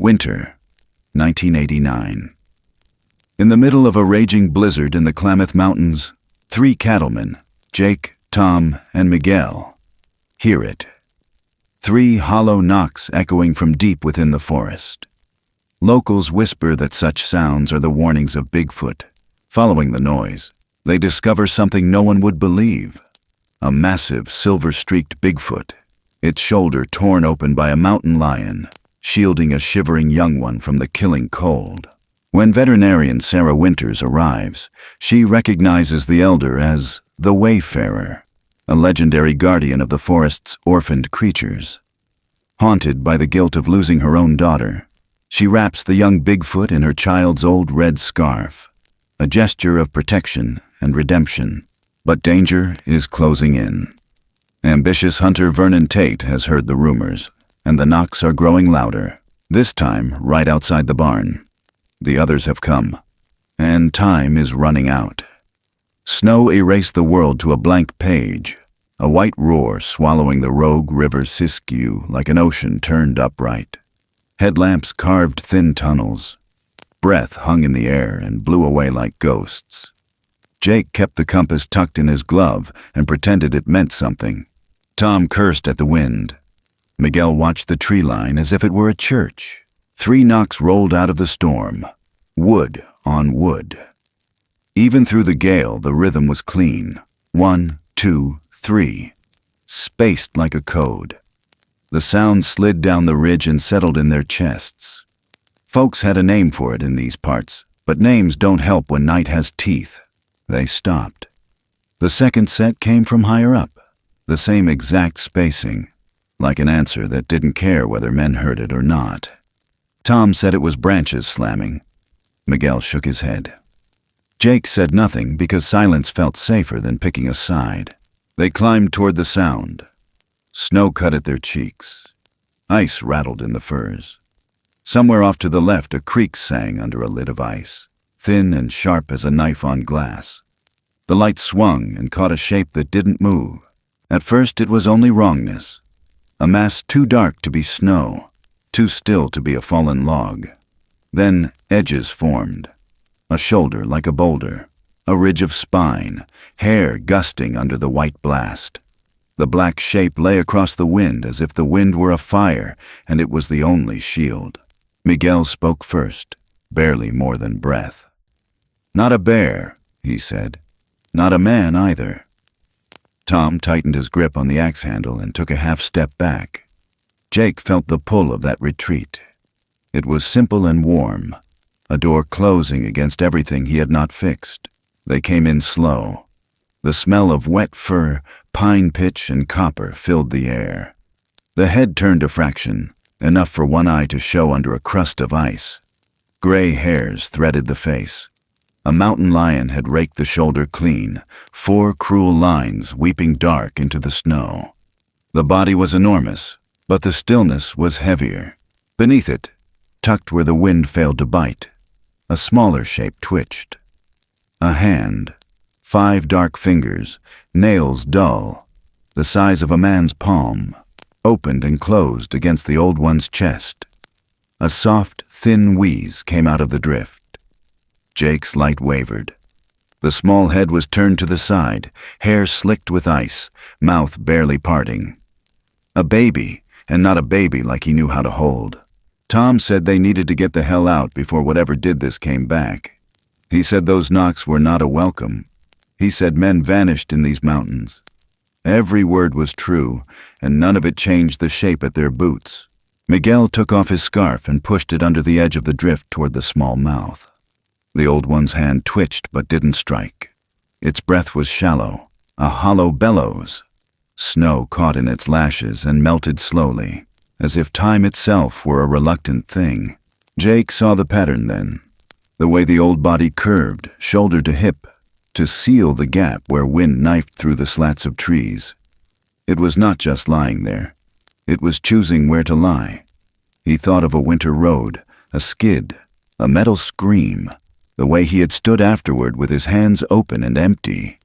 Winter, 1989. In the middle of a raging blizzard in the Klamath Mountains, 3 cattlemen, Jake, Tom, and Miguel, hear it. 3 hollow knocks echoing from deep within the forest. Locals whisper that such sounds are the warnings of Bigfoot. Following the noise, they discover something no one would believe. A massive, silver-streaked Bigfoot, its shoulder torn open by a mountain lion, shielding a shivering young one from the killing cold. When veterinarian Sarah Winters arrives, she recognizes the elder as the Wayfarer, a legendary guardian of the forest's orphaned creatures. Haunted by the guilt of losing her own daughter, she wraps the young Bigfoot in her child's old red scarf, a gesture of protection and redemption. But danger is closing in. Ambitious hunter Vernon Tate has heard the rumors, and the knocks are growing louder, this time right outside the barn. The others have come, and time is running out. Snow erased the world to a blank page, a white roar swallowing the rogue river Siskiyou like an ocean turned upright. Headlamps carved thin tunnels. Breath hung in the air and blew away like ghosts. Jake kept the compass tucked in his glove and pretended it meant something. Tom cursed at the wind. Miguel watched the tree line as if it were a church. 3 knocks rolled out of the storm, wood on wood. Even through the gale, the rhythm was clean. 1, 2, 3, spaced like a code. The sound slid down the ridge and settled in their chests. Folks had a name for it in these parts, but names don't help when night has teeth. They stopped. The second set came from higher up, the same exact spacing, like an answer that didn't care whether men heard it or not. Tom said it was branches slamming. Miguel shook his head. Jake said nothing because silence felt safer than picking a side. They climbed toward the sound. Snow cut at their cheeks. Ice rattled in the furs. Somewhere off to the left, a creek sang under a lid of ice, thin and sharp as a knife on glass. The light swung and caught a shape that didn't move. At first it was only wrongness. A mass too dark to be snow, too still to be a fallen log. Then edges formed. A shoulder like a boulder, a ridge of spine, hair gusting under the white blast. The black shape lay across the wind as if the wind were a fire and it was the only shield. Miguel spoke first, barely more than breath. "Not a bear," he said. "Not a man either." Tom tightened his grip on the axe handle and took a half step back. Jake felt the pull of that retreat. It was simple and warm, a door closing against everything he had not fixed. They came in slow. The smell of wet fur, pine pitch, and copper filled the air. The head turned a fraction, enough for one eye to show under a crust of ice. Gray hairs threaded the face. A mountain lion had raked the shoulder clean, 4 cruel lines weeping dark into the snow. The body was enormous, but the stillness was heavier. Beneath it, tucked where the wind failed to bite, a smaller shape twitched. A hand, 5 dark fingers, nails dull, the size of a man's palm, opened and closed against the old one's chest. A soft, thin wheeze came out of the drift. Jake's light wavered. The small head was turned to the side, hair slicked with ice, mouth barely parting. A baby, and not a baby like he knew how to hold. Tom said they needed to get the hell out before whatever did this came back. He said those knocks were not a welcome. He said men vanished in these mountains. Every word was true, and none of it changed the shape at their boots. Miguel took off his scarf and pushed it under the edge of the drift toward the small mouth. The old one's hand twitched but didn't strike. Its breath was shallow, a hollow bellows. Snow caught in its lashes and melted slowly, as if time itself were a reluctant thing. Jake saw the pattern then, the way the old body curved, shoulder to hip, to seal the gap where wind knifed through the slats of trees. It was not just lying there. It was choosing where to lie. He thought of a winter road, a skid, a metal scream, the way he had stood afterward with his hands open and empty.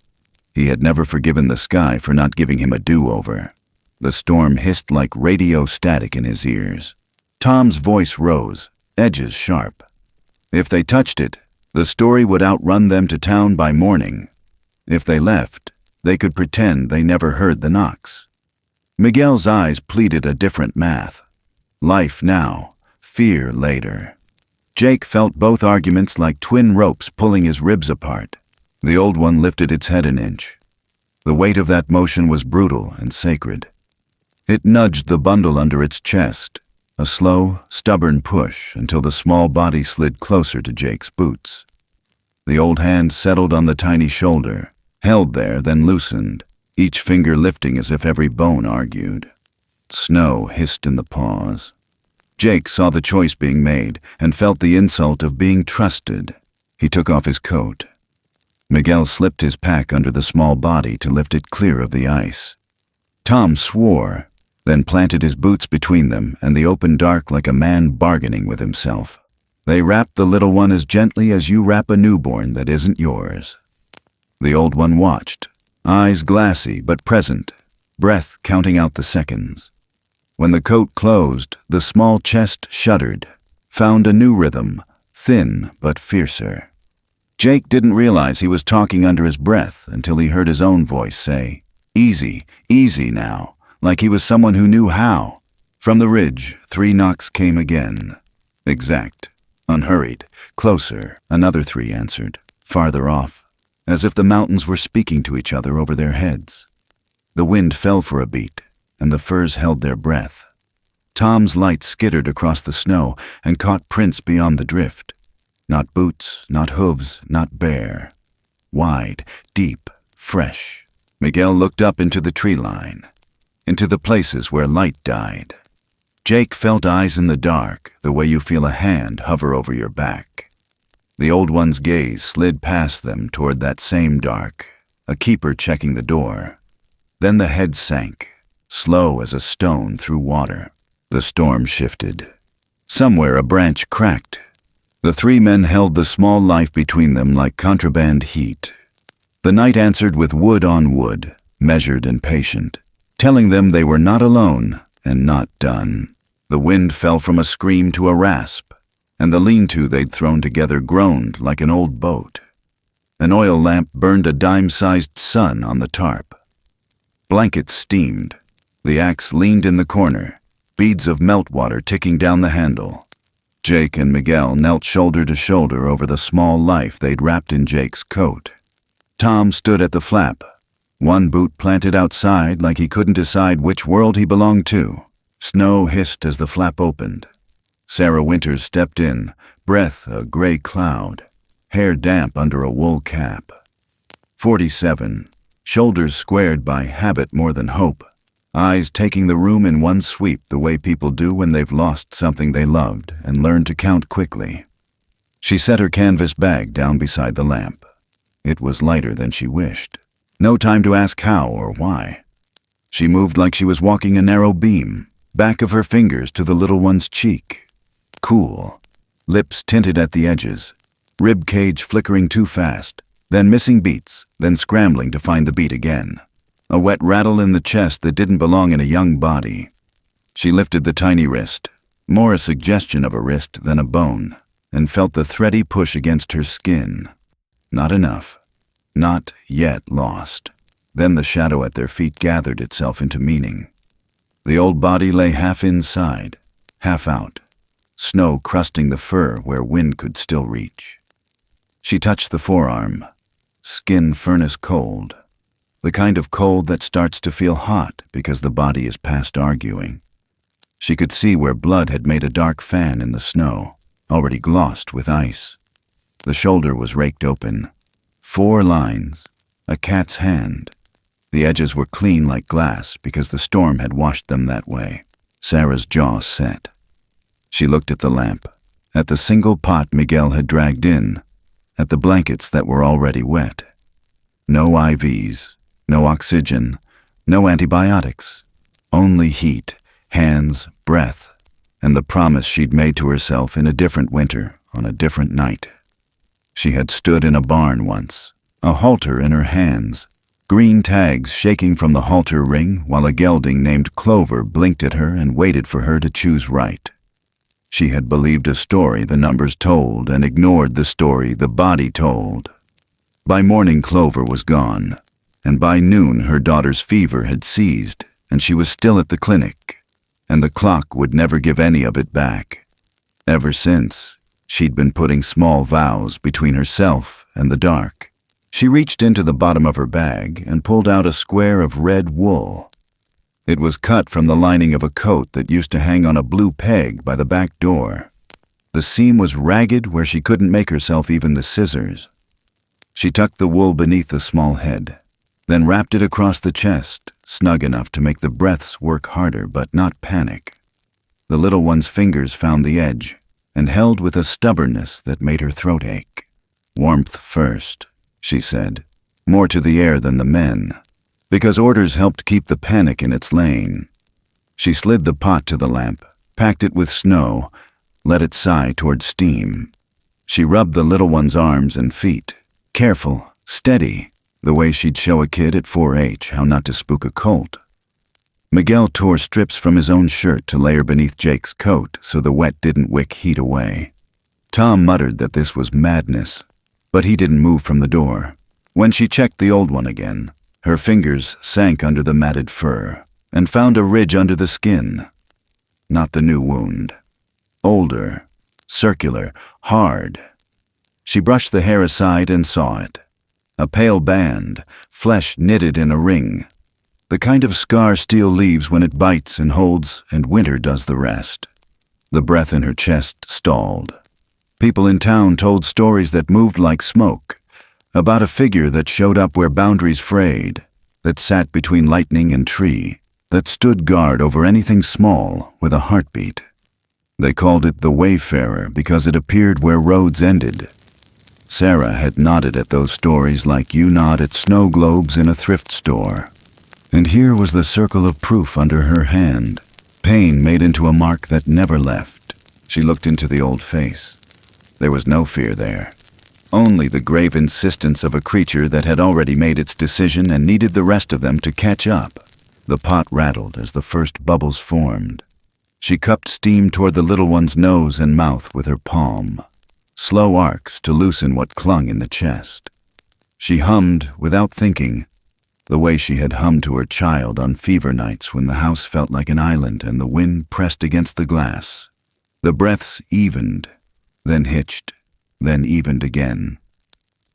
He had never forgiven the sky for not giving him a do-over. The storm hissed like radio static in his ears. Tom's voice rose, edges sharp. If they touched it, the story would outrun them to town by morning. If they left, they could pretend they never heard the knocks. Miguel's eyes pleaded a different math. Life now, fear later. Jake felt both arguments like twin ropes pulling his ribs apart. The old one lifted its head an inch. The weight of that motion was brutal and sacred. It nudged the bundle under its chest, a slow, stubborn push until the small body slid closer to Jake's boots. The old hand settled on the tiny shoulder, held there, then loosened, each finger lifting as if every bone argued. Snow hissed in the pause. Jake saw the choice being made and felt the insult of being trusted. He took off his coat. Miguel slipped his pack under the small body to lift it clear of the ice. Tom swore, then planted his boots between them and the open dark like a man bargaining with himself. They wrapped the little one as gently as you wrap a newborn that isn't yours. The old one watched, eyes glassy but present, breath counting out the seconds. When the coat closed, the small chest shuddered, found a new rhythm, thin but fiercer. Jake didn't realize he was talking under his breath until he heard his own voice say, "Easy, easy now," like he was someone who knew how. From the ridge, 3 knocks came again. Exact, unhurried, closer, another 3 answered, farther off, as if the mountains were speaking to each other over their heads. The wind fell for a beat, and the firs held their breath. Tom's light skittered across the snow and caught prints beyond the drift. Not boots, not hooves, not bare. Wide, deep, fresh. Miguel looked up into the tree line, into the places where light died. Jake felt eyes in the dark, the way you feel a hand hover over your back. The old one's gaze slid past them toward that same dark, a keeper checking the door. Then the head sank, slow as a stone through water. The storm shifted. Somewhere a branch cracked. The 3 men held the small life between them like contraband heat. The night answered with wood on wood, measured and patient, telling them they were not alone and not done. The wind fell from a scream to a rasp, and the lean-to they'd thrown together groaned like an old boat. An oil lamp burned a dime-sized sun on the tarp. Blankets steamed. The axe leaned in the corner, beads of meltwater ticking down the handle. Jake and Miguel knelt shoulder to shoulder over the small life they'd wrapped in Jake's coat. Tom stood at the flap, one boot planted outside like he couldn't decide which world he belonged to. Snow hissed as the flap opened. Sarah Winters stepped in, breath a gray cloud, hair damp under a wool cap. 47, shoulders squared by habit more than hope, eyes taking the room in one sweep the way people do when they've lost something they loved and learned to count quickly. She set her canvas bag down beside the lamp. It was lighter than she wished. No time to ask how or why. She moved like she was walking a narrow beam, back of her fingers to the little one's cheek. Cool, lips tinted at the edges, rib cage flickering too fast, then missing beats, then scrambling to find the beat again. A wet rattle in the chest that didn't belong in a young body. She lifted the tiny wrist, more a suggestion of a wrist than a bone, and felt the thready push against her skin. Not enough. Not yet lost. Then the shadow at their feet gathered itself into meaning. The old body lay half inside, half out, snow crusting the fur where wind could still reach. She touched the forearm, skin furnace cold, the kind of cold that starts to feel hot because the body is past arguing. She could see where blood had made a dark fan in the snow, already glossed with ice. The shoulder was raked open. 4 lines, a cat's hand. The edges were clean like glass because the storm had washed them that way. Sarah's jaw set. She looked at the lamp, at the single pot Miguel had dragged in, at the blankets that were already wet. No IVs, no oxygen, no antibiotics, only heat, hands, breath, and the promise she'd made to herself in a different winter on a different night. She had stood in a barn once, a halter in her hands, green tags shaking from the halter ring while a gelding named Clover blinked at her and waited for her to choose right. She had believed a story the numbers told and ignored the story the body told. By morning, Clover was gone, and by noon her daughter's fever had ceased, and she was still at the clinic, and the clock would never give any of it back. Ever since, she'd been putting small vows between herself and the dark. She reached into the bottom of her bag and pulled out a square of red wool. It was cut from the lining of a coat that used to hang on a blue peg by the back door. The seam was ragged where she couldn't make herself even the scissors. She tucked the wool beneath the small head, then wrapped it across the chest, snug enough to make the breaths work harder but not panic. The little one's fingers found the edge and held with a stubbornness that made her throat ache. "Warmth first," she said, more to the air than the men, because orders helped keep the panic in its lane. She slid the pot to the lamp, packed it with snow, let it sigh toward steam. She rubbed the little one's arms and feet, careful, steady, the way she'd show a kid at 4-H how not to spook a colt. Miguel tore strips from his own shirt to layer beneath Jake's coat so the wet didn't wick heat away. Tom muttered that this was madness, but he didn't move from the door. When she checked the old one again, her fingers sank under the matted fur and found a ridge under the skin. Not the new wound. Older, circular, hard. She brushed the hair aside and saw it. A pale band, flesh knitted in a ring. The kind of scar steel leaves when it bites and holds and winter does the rest. The breath in her chest stalled. People in town told stories that moved like smoke, about a figure that showed up where boundaries frayed, that sat between lightning and tree, that stood guard over anything small with a heartbeat. They called it the Wayfarer because it appeared where roads ended. Sarah had nodded at those stories like you nod at snow globes in a thrift store. And here was the circle of proof under her hand, pain made into a mark that never left. She looked into the old face. There was no fear there. Only the grave insistence of a creature that had already made its decision and needed the rest of them to catch up. The pot rattled as the first bubbles formed. She cupped steam toward the little one's nose and mouth with her palm. Slow arcs to loosen what clung in the chest. She hummed without thinking, the way she had hummed to her child on fever nights when the house felt like an island and the wind pressed against the glass. The breaths evened, then hitched, then evened again.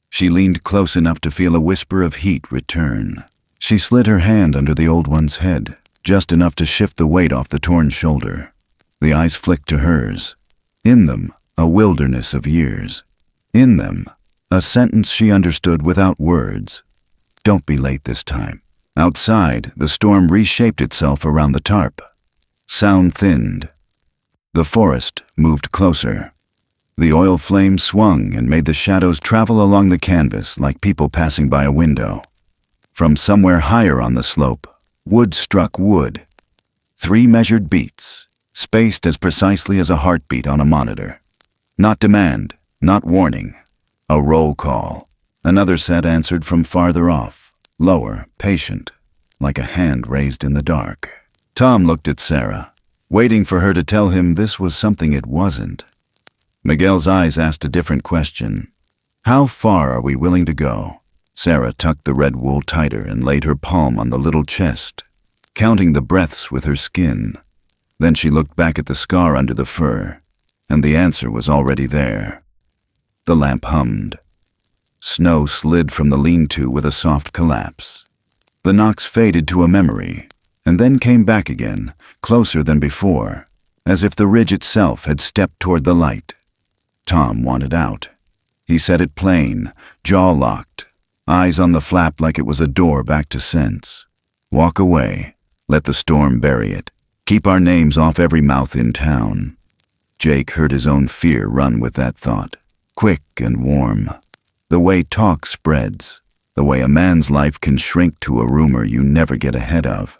She leaned close enough to feel a whisper of heat return. She slid her hand under the old one's head, just enough to shift the weight off the torn shoulder. The eyes flicked to hers. In them, a wilderness of years. In them, a sentence she understood without words. Don't be late this time. Outside, the storm reshaped itself around the tarp. Sound thinned. The forest moved closer. The oil flame swung and made the shadows travel along the canvas like people passing by a window. From somewhere higher on the slope, wood struck wood. 3 measured beats, spaced as precisely as a heartbeat on a monitor. Not demand, not warning. A roll call. Another set answered from farther off, lower, patient, like a hand raised in the dark. Tom looked at Sarah, waiting for her to tell him this was something it wasn't. Miguel's eyes asked a different question. How far are we willing to go? Sarah tucked the red wool tighter and laid her palm on the little chest, counting the breaths with her skin. Then she looked back at the scar under the fur, and the answer was already there. The lamp hummed. Snow slid from the lean-to with a soft collapse. The knocks faded to a memory, and then came back again, closer than before, as if the ridge itself had stepped toward the light. Tom wanted out. He said it plain, jaw locked, eyes on the flap like it was a door back to sense. Walk away. Let the storm bury it. Keep our names off every mouth in town. Jake heard his own fear run with that thought, quick and warm. The way talk spreads, the way a man's life can shrink to a rumor you never get ahead of.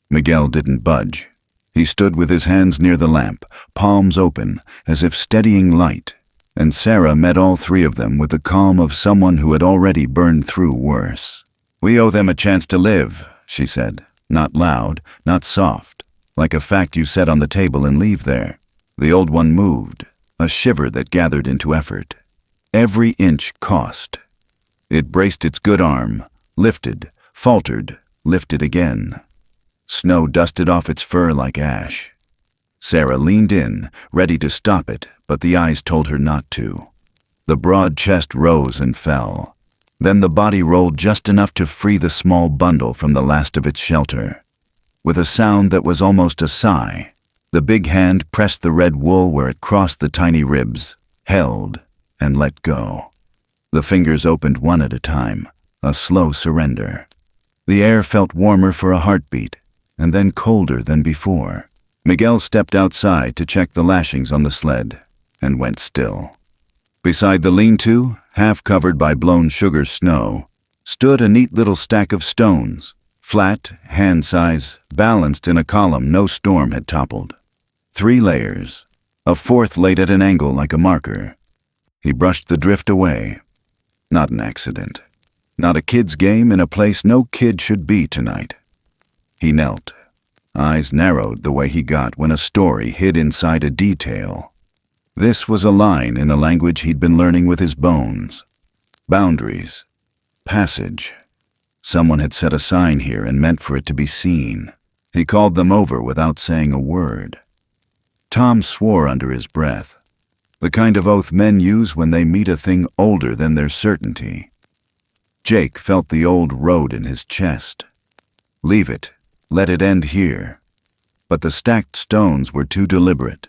Miguel didn't budge. He stood with his hands near the lamp, palms open, as if steadying light, and Sarah met all 3 of them with the calm of someone who had already burned through worse. We owe them a chance to live, she said, not loud, not soft, like a fact you set on the table and leave there. The old one moved, a shiver that gathered into effort. Every inch cost. It braced its good arm, lifted, faltered, lifted again. Snow dusted off its fur like ash. Sarah leaned in, ready to stop it, but the eyes told her not to. The broad chest rose and fell. Then the body rolled just enough to free the small bundle from the last of its shelter. With a sound that was almost a sigh, the big hand pressed the red wool where it crossed the tiny ribs, held, and let go. The fingers opened one at a time, a slow surrender. The air felt warmer for a heartbeat, and then colder than before. Miguel stepped outside to check the lashings on the sled, and went still. Beside the lean-to, half covered by blown sugar snow, stood a neat little stack of stones, flat, hand-size, balanced in a column no storm had toppled. 3 layers, a 4th laid at an angle like a marker. He brushed the drift away. Not an accident. Not a kid's game in a place no kid should be tonight. He knelt. Eyes narrowed the way he got when a story hid inside a detail. This was a line in a language he'd been learning with his bones. Boundaries. Passage. Someone had set a sign here and meant for it to be seen. He called them over without saying a word. Tom swore under his breath. The kind of oath men use when they meet a thing older than their certainty. Jake felt the old road in his chest. Leave it. Let it end here. But the stacked stones were too deliberate.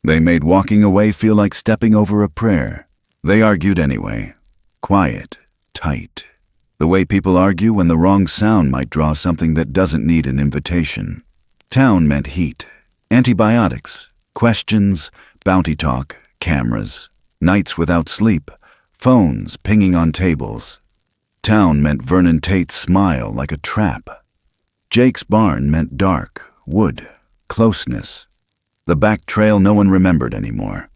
They made walking away feel like stepping over a prayer. They argued anyway. Quiet, tight. The way people argue when the wrong sound might draw something that doesn't need an invitation. Town meant heat, antibiotics, questions, bounty talk, cameras, nights without sleep, phones pinging on tables. Town meant Vernon Tate's smile like a trap. Jake's barn meant dark, wood, closeness. The back trail no one remembered anymore.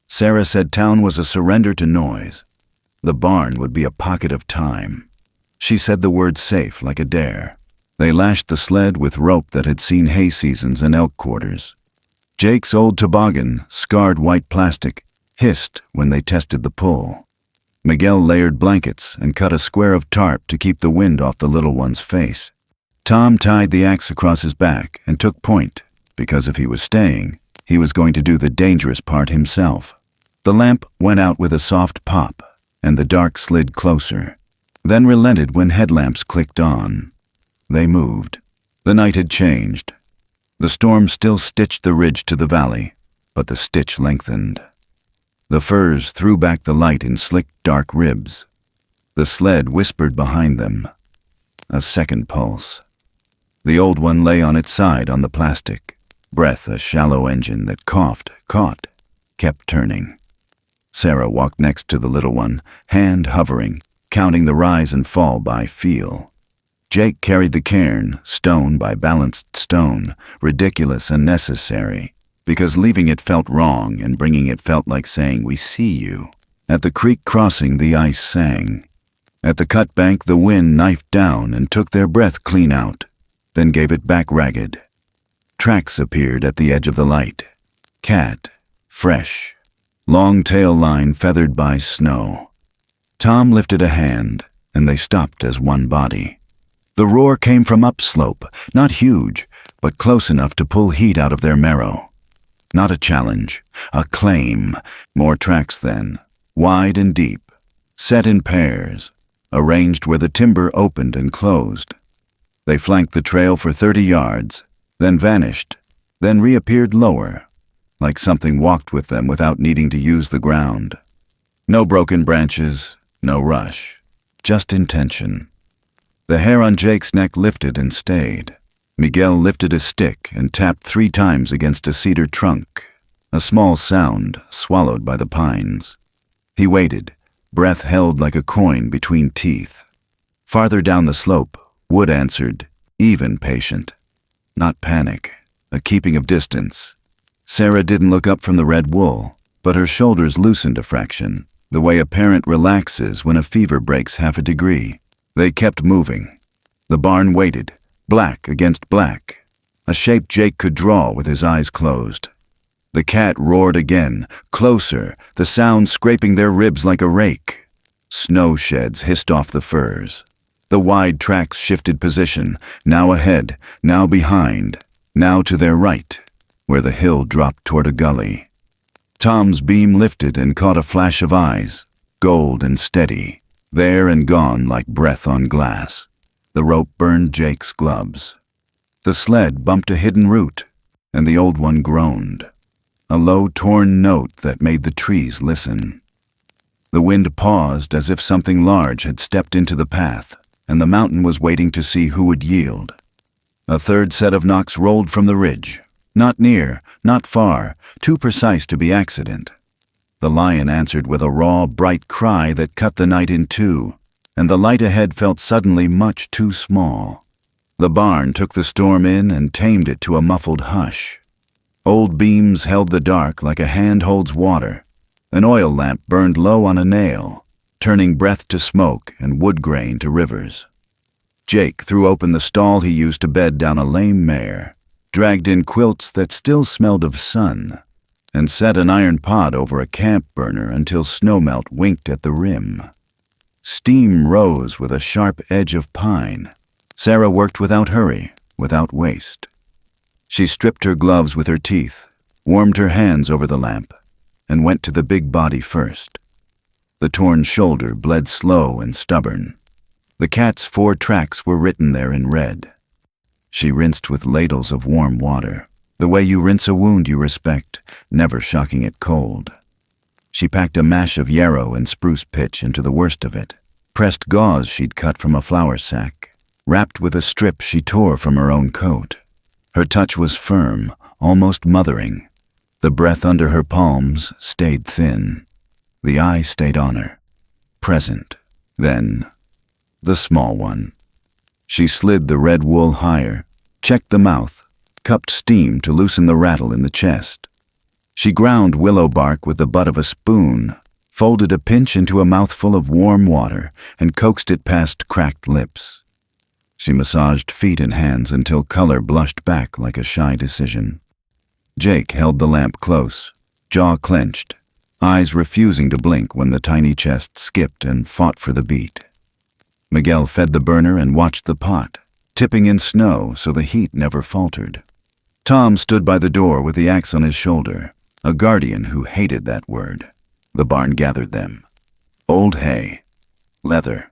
Sarah said town was a surrender to noise. The barn would be a pocket of time. She said the word safe like a dare. They lashed the sled with rope that had seen hay seasons and elk quarters. Jake's old toboggan, scarred white plastic, hissed when they tested the pull. Miguel layered blankets and cut a square of tarp to keep the wind off the little one's face. Tom tied the axe across his back and took point, because if he was staying, he was going to do the dangerous part himself. The lamp went out with a soft pop, and the dark slid closer, then relented when headlamps clicked on. They moved. The night had changed. The storm still stitched the ridge to the valley, but the stitch lengthened. The firs threw back the light in slick, dark ribs. The sled whispered behind them. A second pulse. The old one lay on its side on the plastic, breath a shallow engine that coughed, caught, kept turning. Sarah walked next to the little one, hand hovering, counting the rise and fall by feel. Jake carried the cairn, stone by balanced stone, ridiculous and necessary, because leaving it felt wrong and bringing it felt like saying, "We see you." At the creek crossing, the ice sang. At the cut bank, the wind knifed down and took their breath clean out, then gave it back ragged. Tracks appeared at the edge of the light. Cat, fresh, long tail line feathered by snow. Tom lifted a hand, and they stopped as one body. The roar came from upslope, not huge, but close enough to pull heat out of their marrow. Not a challenge, a claim. More tracks then, wide and deep, set in pairs, arranged where the timber opened and closed. They flanked the trail for 30 yards, then vanished, then reappeared lower, like something walked with them without needing to use the ground. No broken branches, no rush, just intention. The hair on Jake's neck lifted and stayed. Miguel lifted a stick and tapped 3 times against a cedar trunk, a small sound swallowed by the pines. He waited, breath held like a coin between teeth. Farther down the slope, Wood answered, even patient. Not panic, a keeping of distance. Sarah didn't look up from the red wool, but her shoulders loosened a fraction, the way a parent relaxes when a fever breaks half a degree. They kept moving. The barn waited, black against black, a shape Jake could draw with his eyes closed. The cat roared again, closer, the sound scraping their ribs like a rake. Snow sheds hissed off the furs. The wide tracks shifted position, now ahead, now behind, now to their right, where the hill dropped toward a gully. Tom's beam lifted and caught a flash of eyes, gold and steady, there and gone like breath on glass. The rope burned Jake's gloves. The sled bumped a hidden root, and the old one groaned, a low, torn note that made the trees listen. The wind paused as if something large had stepped into the path, and the mountain was waiting to see who would yield. A third set of knocks rolled from the ridge, not near, not far, too precise to be accident. The lion answered with a raw, bright cry that cut the night in two, and the light ahead felt suddenly much too small. The barn took the storm in and tamed it to a muffled hush. Old beams held the dark like a hand holds water. An oil lamp burned low on a nail, turning breath to smoke and wood grain to rivers. Jake threw open the stall he used to bed down a lame mare, dragged in quilts that still smelled of sun, and set an iron pot over a camp burner until snowmelt winked at the rim. Steam rose with a sharp edge of pine. Sarah worked without hurry, without waste. She stripped her gloves with her teeth, warmed her hands over the lamp, and went to the big body first. The torn shoulder bled slow and stubborn. The cat's 4 tracks were written there in red. She rinsed with ladles of warm water, the way you rinse a wound you respect, never shocking it cold. She packed a mash of yarrow and spruce pitch into the worst of it, pressed gauze she'd cut from a flour sack, wrapped with a strip she tore from her own coat. Her touch was firm, almost mothering. The breath under her palms stayed thin. The eye stayed on her, present. Then, the small one. She slid the red wool higher, checked the mouth, cupped steam to loosen the rattle in the chest. She ground willow bark with the butt of a spoon, folded a pinch into a mouthful of warm water, and coaxed it past cracked lips. She massaged feet and hands until color blushed back like a shy decision. Jake held the lamp close, jaw clenched, eyes refusing to blink when the tiny chest skipped and fought for the beat. Miguel fed the burner and watched the pot, tipping in snow so the heat never faltered. Tom stood by the door with the axe on his shoulder, a guardian who hated that word. The barn gathered them. Old hay, leather,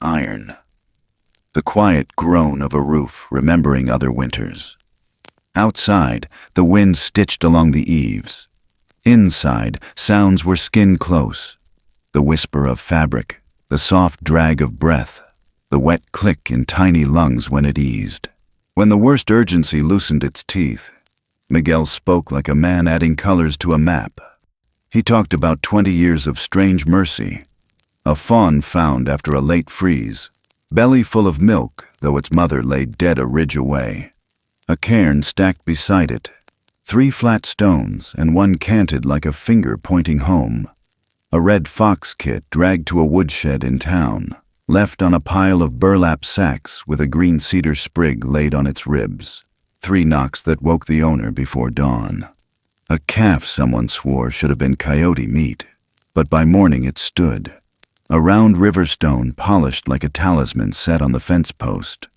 iron. The quiet groan of a roof remembering other winters. Outside, the wind stitched along the eaves. Inside, sounds were skin close. The whisper of fabric, the soft drag of breath, the wet click in tiny lungs when it eased. When the worst urgency loosened its teeth, Miguel spoke like a man adding colors to a map. He talked about 20 years of strange mercy. A fawn found after a late freeze, belly full of milk, though its mother lay dead a ridge away. A cairn stacked beside it, 3 flat stones and one canted like a finger pointing home. A red fox kit dragged to a woodshed in town, left on a pile of burlap sacks with a green cedar sprig laid on its ribs. 3 knocks that woke the owner before dawn. A calf someone swore should have been coyote meat, but by morning it stood. A round river stone polished like a talisman set on the fence post.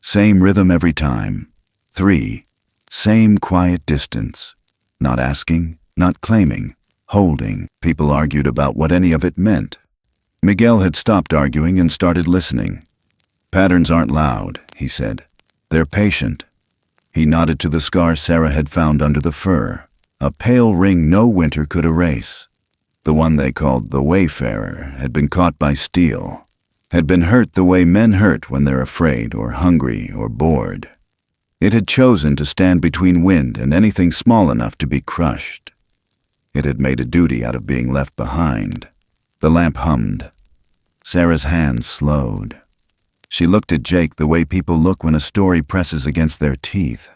Same rhythm every time. 3. Same quiet distance. Not asking, not claiming, holding. People argued about what any of it meant. Miguel had stopped arguing and started listening. Patterns aren't loud, he said. They're patient. He nodded to the scar Sarah had found under the fur, a pale ring no winter could erase. The one they called the Wayfarer had been caught by steel, had been hurt the way men hurt when they're afraid or hungry or bored. It had chosen to stand between wind and anything small enough to be crushed. It had made a duty out of being left behind. The lamp hummed. Sarah's hands slowed. She looked at Jake the way people look when a story presses against their teeth.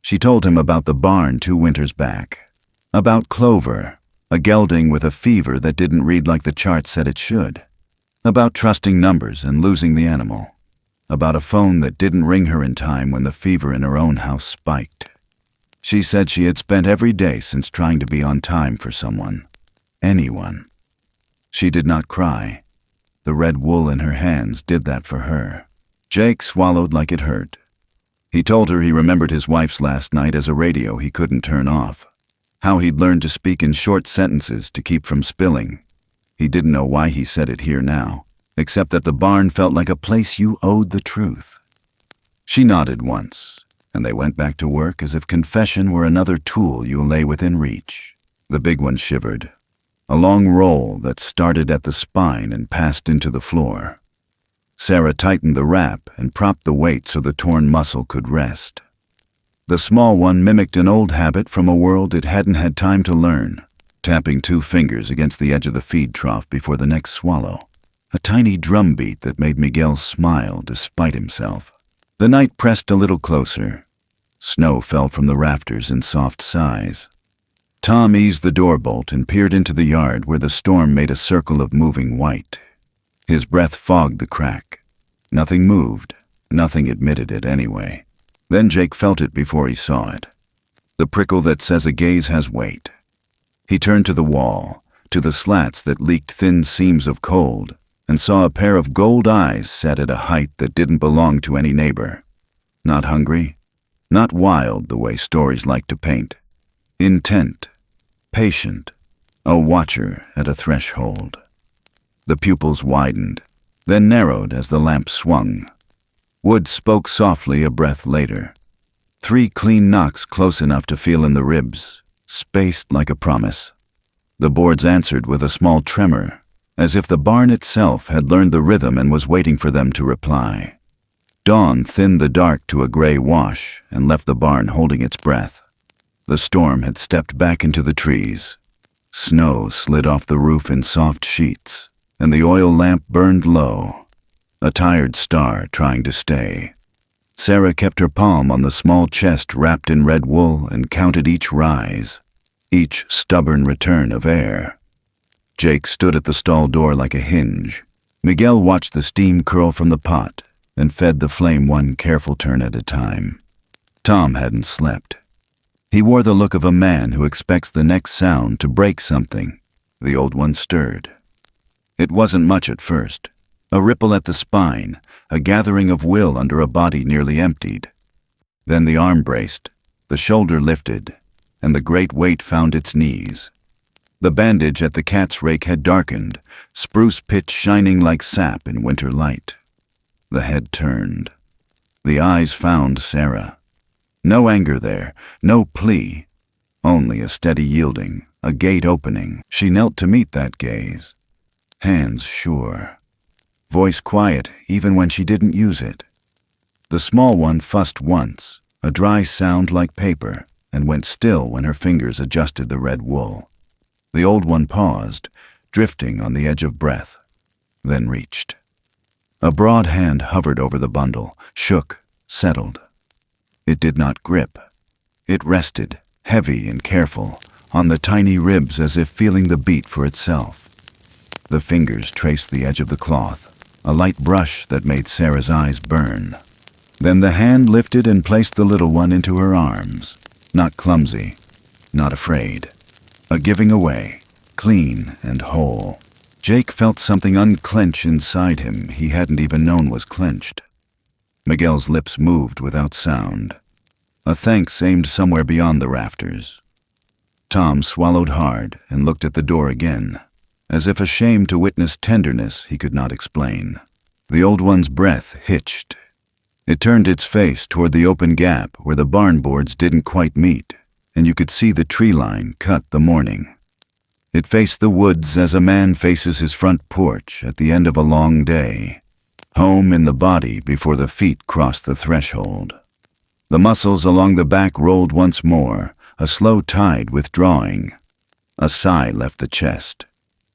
She told him about the barn 2 winters back, about Clover, a gelding with a fever that didn't read like the chart said it should, about trusting numbers and losing the animal, about a phone that didn't ring her in time when the fever in her own house spiked. She said she had spent every day since trying to be on time for someone. Anyone. She did not cry. The red wool in her hands did that for her. Jake swallowed like it hurt. He told her he remembered his wife's last night as a radio he couldn't turn off. How he'd learned to speak in short sentences to keep from spilling. He didn't know why he said it here now, except that the barn felt like a place you owed the truth. She nodded once, and they went back to work as if confession were another tool you lay within reach. The big one shivered. A long roll that started at the spine and passed into the floor. Sarah tightened the wrap and propped the weight so the torn muscle could rest. The small one mimicked an old habit from a world it hadn't had time to learn, tapping 2 fingers against the edge of the feed trough before the next swallow. A tiny drumbeat that made Miguel smile despite himself. The night pressed a little closer. Snow fell from the rafters in soft sighs. Tom eased the door bolt and peered into the yard where the storm made a circle of moving white. His breath fogged the crack. Nothing moved. Nothing admitted it anyway. Then Jake felt it before he saw it. The prickle that says a gaze has weight. He turned to the wall, to the slats that leaked thin seams of cold, and saw a pair of gold eyes set at a height that didn't belong to any neighbor. Not hungry, not wild the way stories like to paint. Intent, patient, a watcher at a threshold. The pupils widened, then narrowed as the lamp swung. Wood spoke softly a breath later. 3 clean knocks close enough to feel in the ribs, spaced like a promise. The boards answered with a small tremor, as if the barn itself had learned the rhythm and was waiting for them to reply. Dawn thinned the dark to a gray wash and left the barn holding its breath. The storm had stepped back into the trees. Snow slid off the roof in soft sheets, and the oil lamp burned low, a tired star trying to stay. Sarah kept her palm on the small chest wrapped in red wool and counted each rise, each stubborn return of air. Jake stood at the stall door like a hinge. Miguel watched the steam curl from the pot and fed the flame one careful turn at a time. Tom hadn't slept. He wore the look of a man who expects the next sound to break something. The old one stirred. It wasn't much at first. A ripple at the spine, a gathering of will under a body nearly emptied. Then the arm braced, the shoulder lifted, and the great weight found its knees. The bandage at the cat's rake had darkened, spruce pitch shining like sap in winter light. The head turned. The eyes found Sarah. No anger there, no plea, only a steady yielding, a gate opening. She knelt to meet that gaze. Hands sure. Voice quiet even when she didn't use it. The small one fussed once, a dry sound like paper, and went still when her fingers adjusted the red wool. The old one paused, drifting on the edge of breath, then reached. A broad hand hovered over the bundle, shook, settled. It did not grip. It rested, heavy and careful, on the tiny ribs as if feeling the beat for itself. The fingers traced the edge of the cloth, a light brush that made Sarah's eyes burn. Then the hand lifted and placed the little one into her arms, not clumsy, not afraid. A giving away, clean and whole. Jake felt something unclench inside him he hadn't even known was clenched. Miguel's lips moved without sound. A thanks aimed somewhere beyond the rafters. Tom swallowed hard and looked at the door again, as if ashamed to witness tenderness he could not explain. The old one's breath hitched. It turned its face toward the open gap where the barn boards didn't quite meet, and you could see the tree line cut the morning. It faced the woods as a man faces his front porch at the end of a long day. Home in the body before the feet crossed the threshold. The muscles along the back rolled once more, a slow tide withdrawing. A sigh left the chest.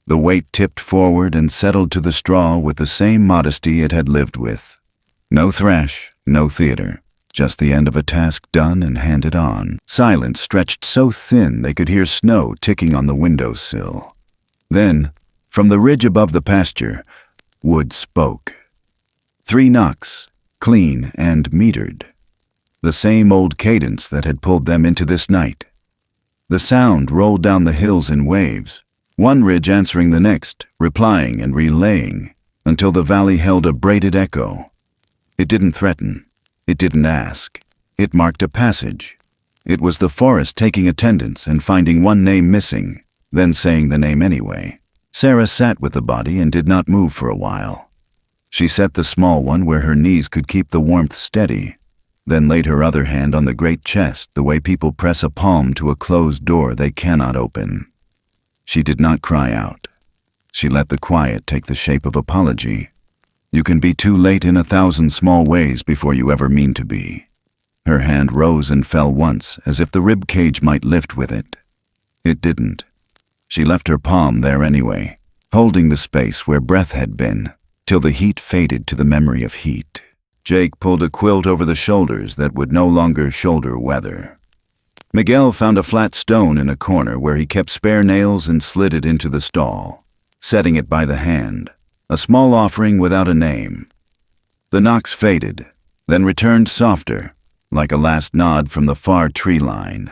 The weight tipped forward and settled to the straw with the same modesty it had lived with. No thrash, no theater, just the end of a task done and handed on. Silence stretched so thin they could hear snow ticking on the windowsill. Then, from the ridge above the pasture, Wood spoke. 3 knocks, clean and metered. the same old cadence that had pulled them into this night. The sound rolled down the hills in waves, one ridge answering the next, replying and relaying, until the valley held a braided echo. It didn't threaten. It didn't ask. It marked a passage. It was the forest taking attendance and finding one name missing, then saying the name anyway. Sarah sat with the body and did not move for a while. She set the small one where her knees could keep the warmth steady, then laid her other hand on the great chest the way people press a palm to a closed door they cannot open. She did not cry out. She let the quiet take the shape of apology. You can be too late in 1,000 small ways before you ever mean to be. Her hand rose and fell once, as if the rib cage might lift with it. It didn't. She left her palm there anyway, holding the space where breath had been, till the heat faded to the memory of heat. Jake pulled a quilt over the shoulders that would no longer shoulder weather. Miguel found a flat stone in a corner where he kept spare nails and slid it into the stall, setting it by the hand, a small offering without a name. The knocks faded, then returned softer, like a last nod from the far tree line.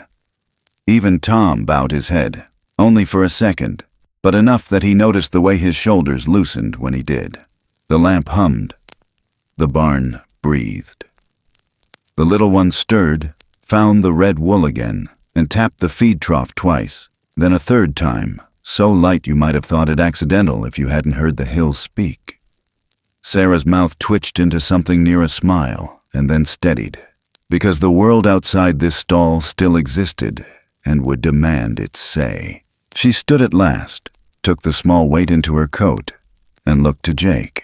Even Tom bowed his head, only for a second, but enough that he noticed the way his shoulders loosened when he did. The lamp hummed. The barn breathed. The little one stirred, found the red wool again, and tapped the feed trough twice, then a third time, so light you might have thought it accidental if you hadn't heard the hills speak. Sarah's mouth twitched into something near a smile, and then steadied, because the world outside this stall still existed and would demand its say. She stood at last, took the small weight into her coat, and looked to Jake.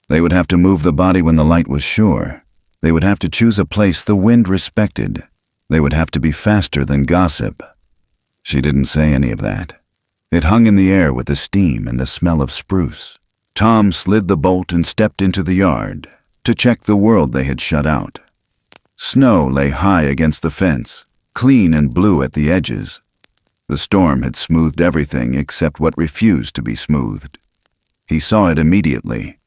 They would have to move the body when the light was sure. They would have to choose a place the wind respected. They would have to be faster than gossip. She didn't say any of that. It hung in the air with the steam and the smell of spruce. Tom slid the bolt and stepped into the yard to check the world they had shut out. Snow lay high against the fence, clean and blue at the edges. The storm had smoothed everything except what refused to be smoothed. He saw it immediately.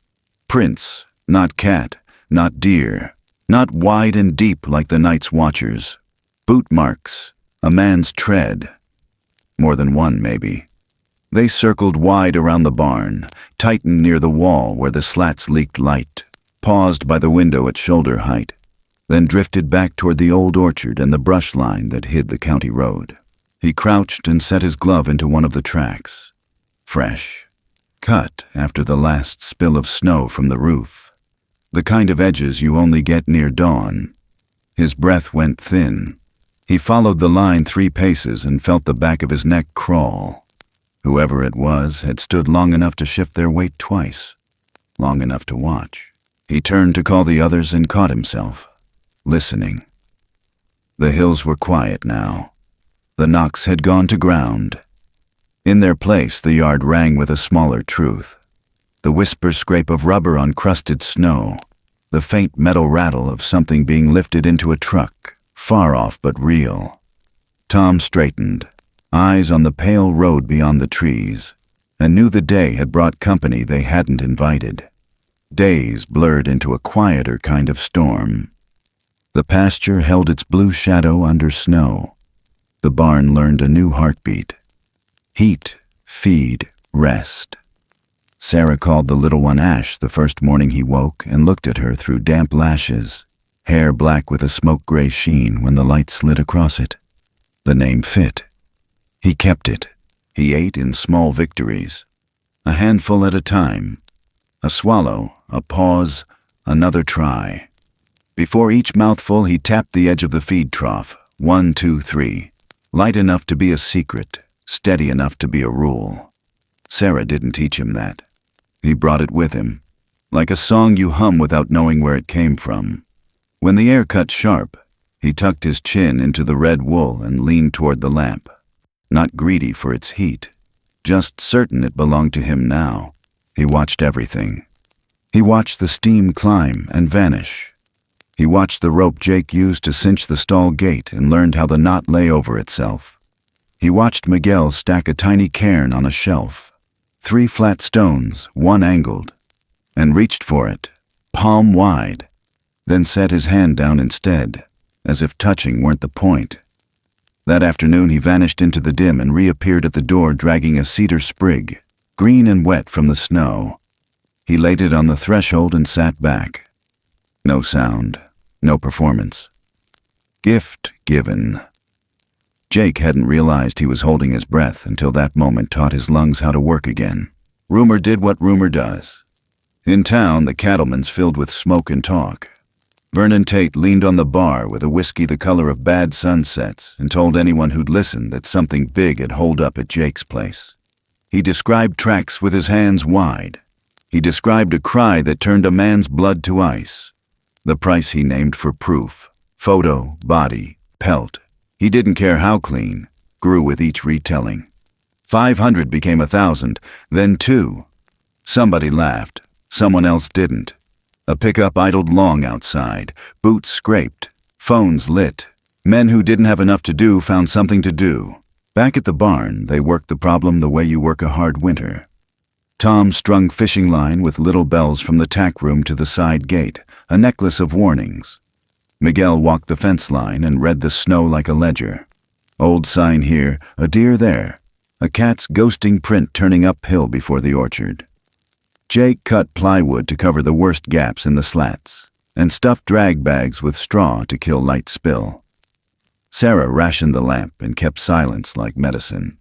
Prints, not cat, not deer, not wide and deep like the night's watchers. Boot marks, a man's tread. More than one, maybe. They circled wide around the barn, tightened near the wall where the slats leaked light, paused by the window at shoulder height, then drifted back toward the old orchard and the brush line that hid the county road. He crouched and set his glove into one of the tracks. Fresh. Cut after the last spill of snow from the roof. The kind of edges you only get near dawn. His breath went thin. He followed the line 3 paces and felt the back of his neck crawl. Whoever it was had stood long enough to shift their weight twice. Long enough to watch. He turned to call the others and caught himself, listening. The hills were quiet now. The knocks had gone to ground. In their place, the yard rang with a smaller truth. The whisper scrape of rubber on crusted snow. The faint metal rattle of something being lifted into a truck, far off but real. Tom straightened, eyes on the pale road beyond the trees, and knew the day had brought company they hadn't invited. Days blurred into a quieter kind of storm. The pasture held its blue shadow under snow. The barn learned a new heartbeat. Heat, feed, rest. Sarah called the little one Ash the first morning he woke and looked at her through damp lashes, hair black with a smoke-gray sheen when the light slid across it. The name fit. He kept it. He ate in small victories, a handful at a time. A swallow, a pause, another try. Before each mouthful he tapped the edge of the feed trough. 1, 2, 3. Light enough to be a secret, steady enough to be a rule. Sarah didn't teach him that. He brought it with him, like a song you hum without knowing where it came from. When the air cut sharp, he tucked his chin into the red wool and leaned toward the lamp, not greedy for its heat, just certain it belonged to him now. He watched everything. He watched the steam climb and vanish. He watched the rope Jake used to cinch the stall gate and learned how the knot lay over itself. He watched Miguel stack a tiny cairn on a shelf, 3 flat stones, 1 angled, and reached for it, palm wide, then set his hand down instead, as if touching weren't the point. That afternoon he vanished into the dim and reappeared at the door dragging a cedar sprig, green and wet from the snow. He laid it on the threshold and sat back. No sound, no performance. Gift given. Jake hadn't realized he was holding his breath until that moment taught his lungs how to work again. Rumor did what rumor does. In town, the cattleman's filled with smoke and talk. Vernon Tate leaned on the bar with a whiskey the color of bad sunsets and told anyone who'd listen that something big had holed up at Jake's place. He described tracks with his hands wide. He described a cry that turned a man's blood to ice. The price he named for proof. Photo, body, pelt. He didn't care how clean. Grew with each retelling. 500 became 1,000, then 2. Somebody laughed. Someone else didn't. A pickup idled long outside, boots scraped, phones lit. Men who didn't have enough to do found something to do. Back at the barn, they worked the problem the way you work a hard winter. Tom strung fishing line with little bells from the tack room to the side gate, a necklace of warnings. Miguel walked the fence line and read the snow like a ledger. Old sign here, a deer there, a cat's ghosting print turning uphill before the orchard. Jake cut plywood to cover the worst gaps in the slats, and stuffed drag bags with straw to kill light spill. Sarah rationed the lamp and kept silence like medicine.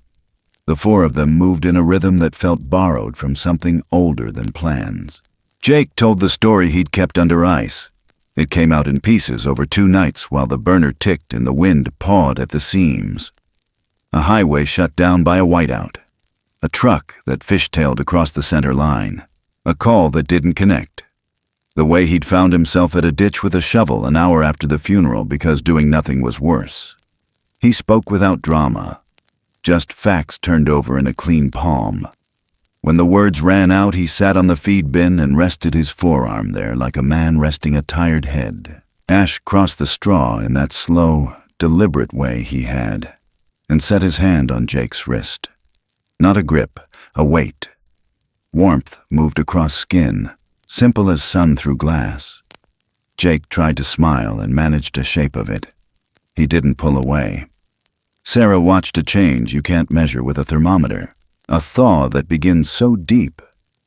The 4 of them moved in a rhythm that felt borrowed from something older than plans. Jake told the story he'd kept under ice. It came out in pieces over 2 nights while the burner ticked and the wind pawed at the seams. A highway shut down by a whiteout. A truck that fishtailed across the center line. A call that didn't connect. The way he'd found himself at a ditch with a shovel an hour after the funeral because doing nothing was worse. He spoke without drama. Just facts turned over in a clean palm. When the words ran out, he sat on the feed bin and rested his forearm there like a man resting a tired head. Ash crossed the straw in that slow, deliberate way he had, and set his hand on Jake's wrist. Not a grip, a weight. Warmth moved across skin, simple as sun through glass. Jake tried to smile and managed a shape of it. He didn't pull away. Sarah watched a change you can't measure with a thermometer, a thaw that begins so deep,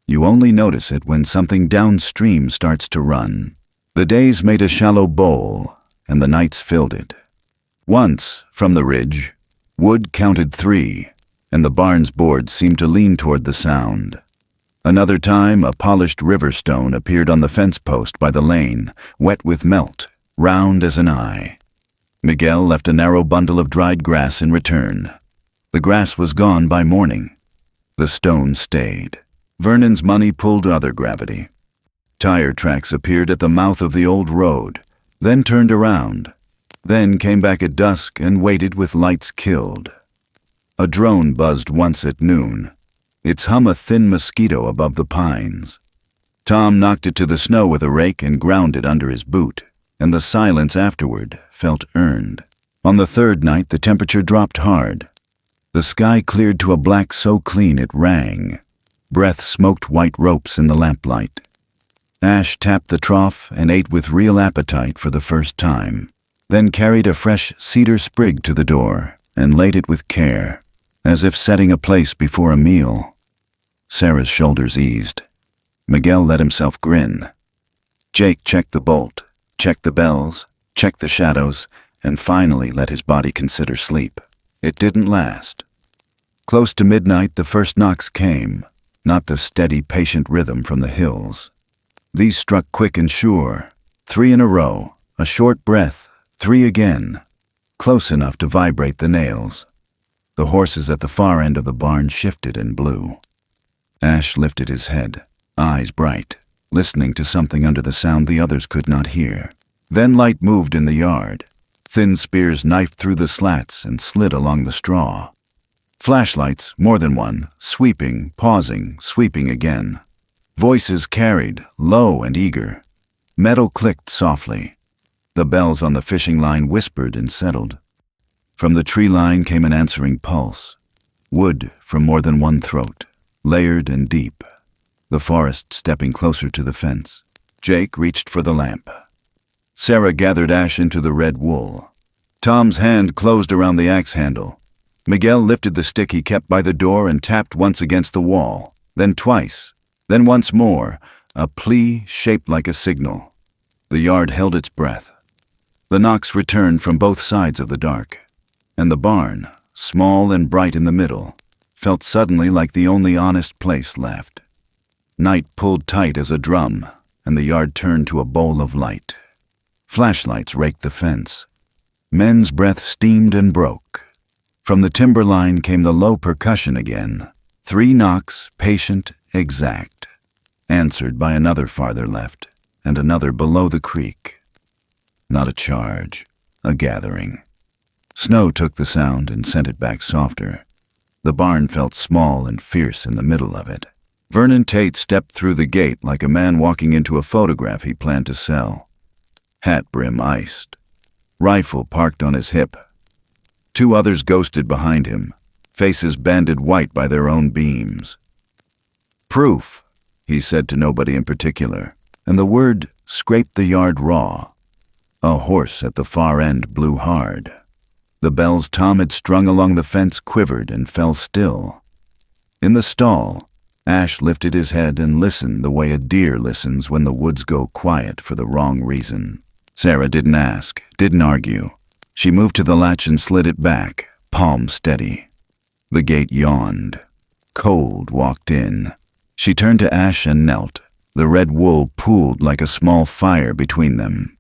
you only notice it when something downstream starts to run. The days made a shallow bowl, and the nights filled it. Once, from the ridge, Wood counted 3, and the barn's boards seemed to lean toward the sound. Another time, a polished river stone appeared on the fence post by the lane, wet with melt, round as an eye. Miguel left a narrow bundle of dried grass in return. The grass was gone by morning. The stone stayed. Vernon's money pulled other gravity. Tire tracks appeared at the mouth of the old road, then turned around, then came back at dusk and waited with lights killed. A drone buzzed once at noon. Its hum a thin mosquito above the pines. Tom knocked it to the snow with a rake and ground it under his boot, and the silence afterward felt earned. On the 3rd night, the temperature dropped hard. The sky cleared to a black so clean it rang. Breath smoked white ropes in the lamplight. Ash tapped the trough and ate with real appetite for the first time, then carried a fresh cedar sprig to the door and laid it with care, as if setting a place before a meal. Sarah's shoulders eased. Miguel let himself grin. Jake checked the bolt, checked the bells, checked the shadows, and finally let his body consider sleep. It didn't last. Close to midnight, the first knocks came, not the steady, patient rhythm from the hills. These struck quick and sure, 3 in a row, a short breath, 3 again, close enough to vibrate the nails. The horses at the far end of the barn shifted and blew. Ash lifted his head, eyes bright, listening to something under the sound the others could not hear. Then light moved in the yard. Thin spears knifed through the slats and slid along the straw. Flashlights, more than one, sweeping, pausing, sweeping again. Voices carried, low and eager. Metal clicked softly. The bells on the fishing line whispered and settled. From the tree line came an answering pulse. Wood from more than one throat, layered and deep. The forest stepping closer to the fence. Jake reached for the lamp. Sarah gathered Ash into the red wool. Tom's hand closed around the axe handle. Miguel lifted the stick he kept by the door and tapped once against the wall, then twice, then once more, a plea shaped like a signal. The yard held its breath. The knocks returned from both sides of the dark, and the barn, small and bright in the middle, felt suddenly like the only honest place left. Night pulled tight as a drum, and the yard turned to a bowl of light. Flashlights raked the fence. Men's breath steamed and broke. From the timber line came the low percussion again. 3 knocks, patient, exact, answered by another farther left, and another below the creek. Not a charge, a gathering. Snow took the sound and sent it back softer. The barn felt small and fierce in the middle of it. Vernon Tate stepped through the gate like a man walking into a photograph he planned to sell. Hat brim iced. Rifle parked on his hip. 2 others ghosted behind him, faces banded white by their own beams. "Proof," he said to nobody in particular, and the word scraped the yard raw. A horse at the far end blew hard. The bells Tom had strung along the fence quivered and fell still. In the stall, Ash lifted his head and listened the way a deer listens when the woods go quiet for the wrong reason. Sarah didn't ask, didn't argue. She moved to the latch and slid it back, palm steady. The gate yawned. Cold walked in. She turned to Ash and knelt. The red wool pooled like a small fire between them.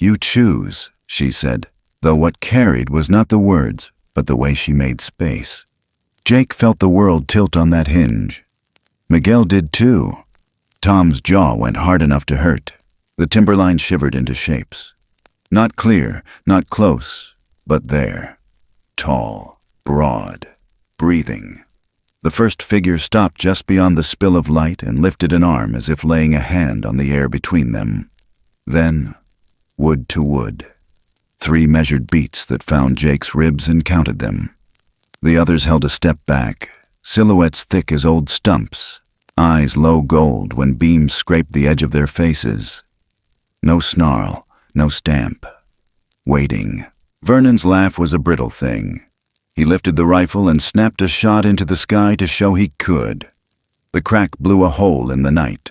"You choose," she said, though what carried was not the words, but the way she made space. Jake felt the world tilt on that hinge. Miguel did too. Tom's jaw went hard enough to hurt. The timberline shivered into shapes. Not clear, not close, but there. Tall, broad, breathing. The first figure stopped just beyond the spill of light and lifted an arm as if laying a hand on the air between them. Then, wood to wood. 3 measured beats that found Jake's ribs and counted them. The others held a step back, silhouettes thick as old stumps, eyes low gold when beams scraped the edge of their faces. No snarl, no stamp. Waiting. Vernon's laugh was a brittle thing. He lifted the rifle and snapped a shot into the sky to show he could. The crack blew a hole in the night.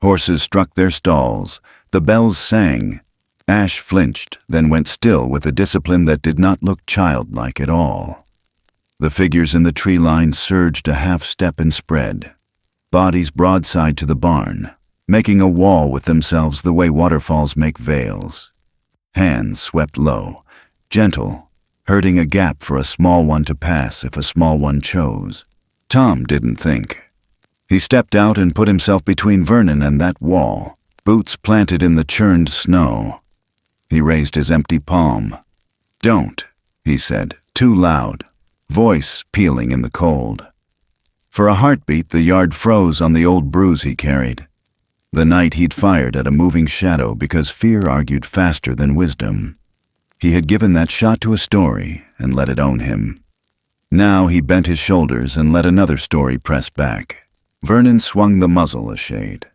Horses struck their stalls. The bells sang. Ash flinched, then went still with a discipline that did not look childlike at all. The figures in the tree line surged a half step and spread, bodies broadside to the barn, making a wall with themselves the way waterfalls make veils. Hands swept low, gentle, hurting a gap for a small one to pass if a small one chose. Tom didn't think. He stepped out and put himself between Vernon and that wall, boots planted in the churned snow. He raised his empty palm. "Don't," he said, too loud, voice peeling in the cold. For a heartbeat, the yard froze on the old bruise he carried. The night he'd fired at a moving shadow because fear argued faster than wisdom. He had given that shot to a story and let it own him. Now he bent his shoulders and let another story press back. Vernon swung the muzzle a shade.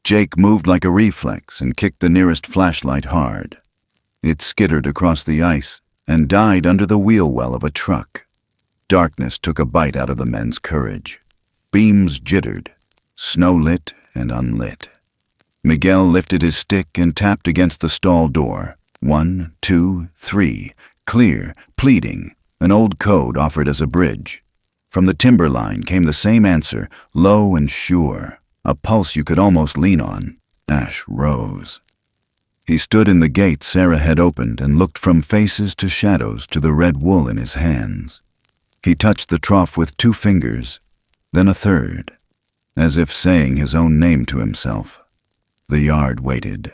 Jake moved like a reflex and kicked the nearest flashlight hard. It skittered across the ice and died under the wheel well of a truck. Darkness took a bite out of the men's courage. Beams jittered, snow-lit and unlit. Miguel lifted his stick and tapped against the stall door. 1, 2, 3, clear, pleading, an old code offered as a bridge. From the timber line came the same answer, low and sure, a pulse you could almost lean on. Ash rose. He stood in the gate Sarah had opened and looked from faces to shadows to the red wool in his hands. He touched the trough with 2 fingers, then a third, as if saying his own name to himself. The yard waited.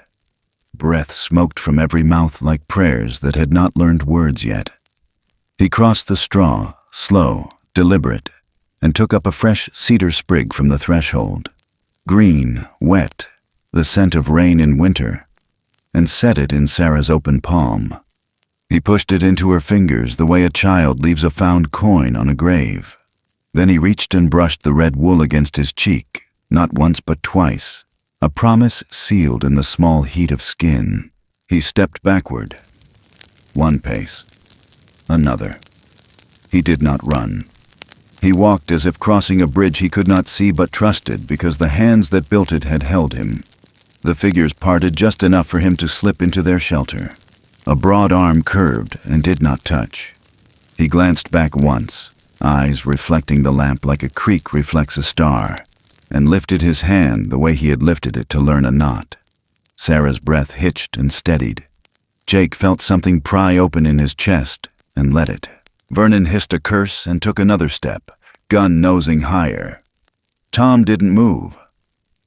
Breath smoked from every mouth like prayers that had not learned words yet. He crossed the straw, slow, deliberate, and took up a fresh cedar sprig from the threshold. Green, wet, the scent of rain in winter, and set it in Sarah's open palm. He pushed it into her fingers the way a child leaves a found coin on a grave. Then he reached and brushed the red wool against his cheek, not once but twice, a promise sealed in the small heat of skin. He stepped backward. One pace. Another. He did not run. He walked as if crossing a bridge he could not see but trusted because the hands that built it had held him. The figures parted just enough for him to slip into their shelter. A broad arm curved and did not touch. He glanced back once, eyes reflecting the lamp like a creek reflects a star, and lifted his hand the way he had lifted it to learn a knot. Sarah's breath hitched and steadied. Jake felt something pry open in his chest and let it. Vernon hissed a curse and took another step, gun nosing higher. Tom didn't move.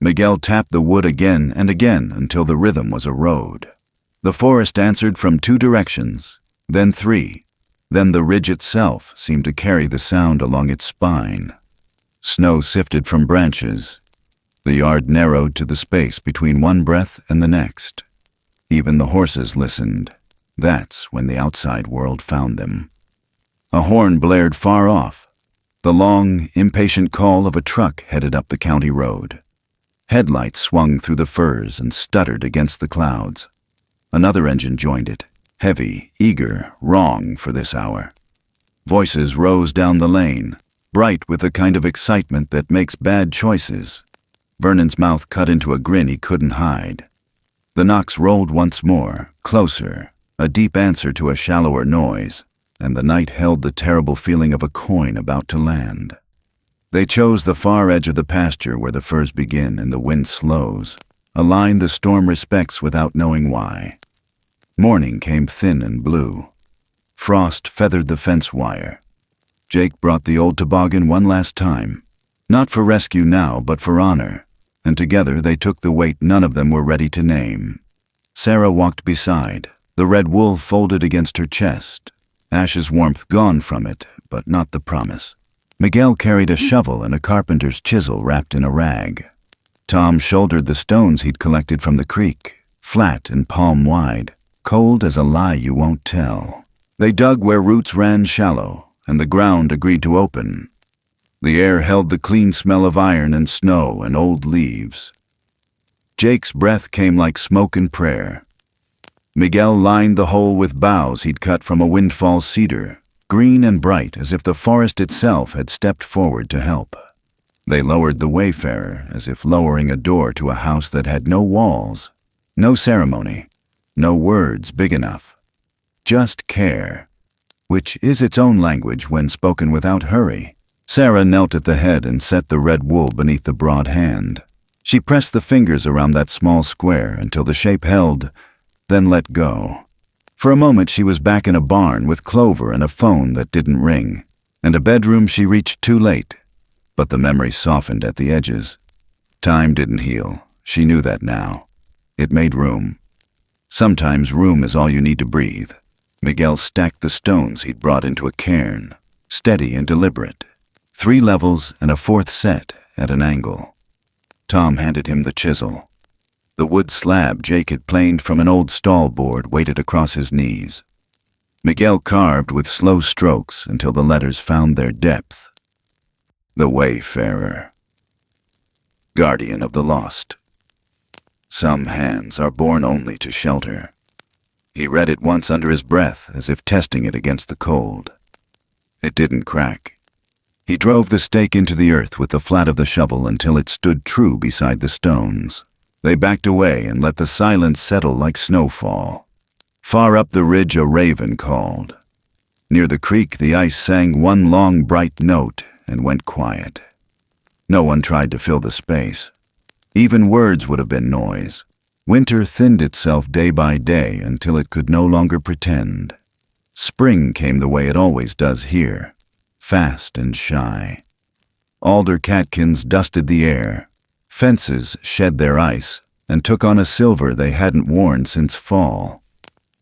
Miguel tapped the wood again and again until the rhythm was a road. The forest answered from 2 directions, then 3. Then the ridge itself seemed to carry the sound along its spine. Snow sifted from branches. The yard narrowed to the space between one breath and the next. Even the horses listened. That's when the outside world found them. A horn blared far off. The long, impatient call of a truck headed up the county road. Headlights swung through the firs and stuttered against the clouds. Another engine joined it, heavy, eager, wrong for this hour. Voices rose down the lane, bright with the kind of excitement that makes bad choices. Vernon's mouth cut into a grin he couldn't hide. The knocks rolled once more, closer, a deep answer to a shallower noise, and the night held the terrible feeling of a coin about to land. They chose the far edge of the pasture where the firs begin and the wind slows, a line the storm respects without knowing why. Morning came thin and blue. Frost feathered the fence wire. Jake brought the old toboggan one last time, not for rescue now, but for honor, and together they took the weight none of them were ready to name. Sarah walked beside, the red wool folded against her chest, Ash's warmth gone from it, but not the promise. Miguel carried a shovel and a carpenter's chisel wrapped in a rag. Tom shouldered the stones he'd collected from the creek, flat and palm wide, cold as a lie you won't tell. They dug where roots ran shallow, and the ground agreed to open. The air held the clean smell of iron and snow and old leaves. Jake's breath came like smoke and prayer. Miguel lined the hole with boughs he'd cut from a windfall cedar, green and bright as if the forest itself had stepped forward to help. They lowered the wayfarer as if lowering a door to a house that had no walls, no ceremony, no words big enough. Just care, which is its own language when spoken without hurry. Sarah knelt at the head and set the red wool beneath the broad hand. She pressed the fingers around that small square until the shape held, then let go. For a moment she was back in a barn with clover and a phone that didn't ring, and a bedroom she reached too late, but the memory softened at the edges. Time didn't heal. She knew that now. It made room. Sometimes room is all you need to breathe. Miguel stacked the stones he'd brought into a cairn, steady and deliberate. 3 levels and a 4th set at an angle. Tom handed him the chisel. The wood slab Jake had planed from an old stall board weighted across his knees. Miguel carved with slow strokes until the letters found their depth. The Wayfarer. Guardian of the lost. Some hands are born only to shelter. He read it once under his breath as if testing it against the cold. It didn't crack. He drove the stake into the earth with the flat of the shovel until it stood true beside the stones. They backed away and let the silence settle like snowfall. Far up the ridge a raven called. Near the creek the ice sang one long bright note and went quiet. No one tried to fill the space. Even words would have been noise. Winter thinned itself day by day until it could no longer pretend. Spring came the way it always does here, fast and shy. Alder catkins dusted the air. Fences shed their ice and took on a silver they hadn't worn since fall.